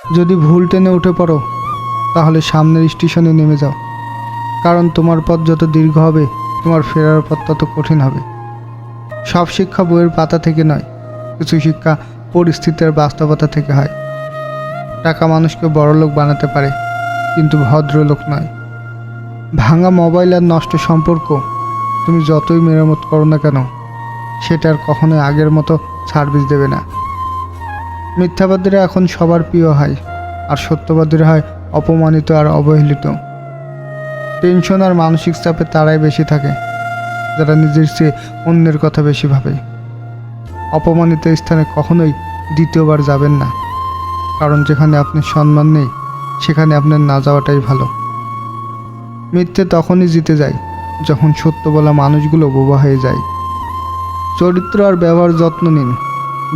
যদি ভুল ট্রেনে উঠে পড়ো তাহলে সামনের স্টেশনে নেমে যাও, কারণ তোমার পথ যত দীর্ঘ হবে তোমার ফেরার পথ তত কঠিন হবে। সব শিক্ষা বইয়ের পাতা থেকে নয়, কিছু শিক্ষা পরিস্থিতির বাস্তবতা থেকে হয়। টাকা মানুষকে বড়লোক বানাতে পারে, কিন্তু ভদ্রলোক নয়। ভাঙা মোবাইল আর নষ্ট সম্পর্ক তুমি যতই মেরামত করো না কেন, সেটা আর কখনোই আগের মতো সার্ভিস দেবে না। মিথ্যাবাদীরা এখন সবার প্রিয় হয়, আর সত্যবাদীরা হয় অপমানিত আর অবহেলিত। টেনশন আর মানসিক চাপে তারাই বেশি থাকে যারা নিজের চেয়ে অন্যের কথা বেশি ভাবে। অপমানিত স্থানে কখনোই দ্বিতীয়বার যাবেন না, কারণ যেখানে আপনার সম্মান নেই সেখানে আপনার না যাওয়াটাই ভালো। মিথ্যে তখনই জিতে যায় যখন সত্য বলা মানুষগুলো বোবা হয়ে যায়। চরিত্র আর ব্যবহার যত্ন নিন।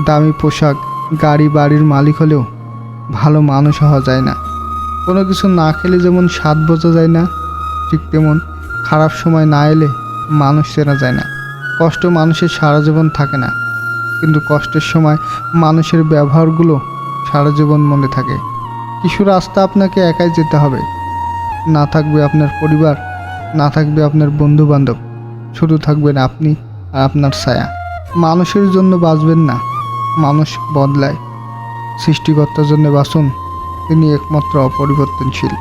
দামি পোশাক, গাড়ি, বাড়ির মালিক হলেও ভালো মানুষ হওয়া যায় না। কোনো কিছু না খেলে যেমন স্বাদ বোঝা যায় না, ঠিক তেমন খারাপ সময় না এলে মানুষ চেনা যায় না। কষ্ট মানুষের সারা জীবন থাকে না, কিন্তু কষ্টের সময় মানুষের ব্যবহারগুলো সারা জীবন মনে থাকে। কিছু রাস্তা আপনাকে একাই যেতে হবে। না থাকবে আপনার পরিবার, না থাকবে আপনার বন্ধু বান্ধব, শুধু থাকবেন আপনি আর আপনার ছায়া। মানুষের জন্য বাঁচবেন না, মানুষ বদলায়। সৃষ্টিকর্তার জন্য বাঁচুন, তিনি একমাত্র অপরিবর্তনশীল।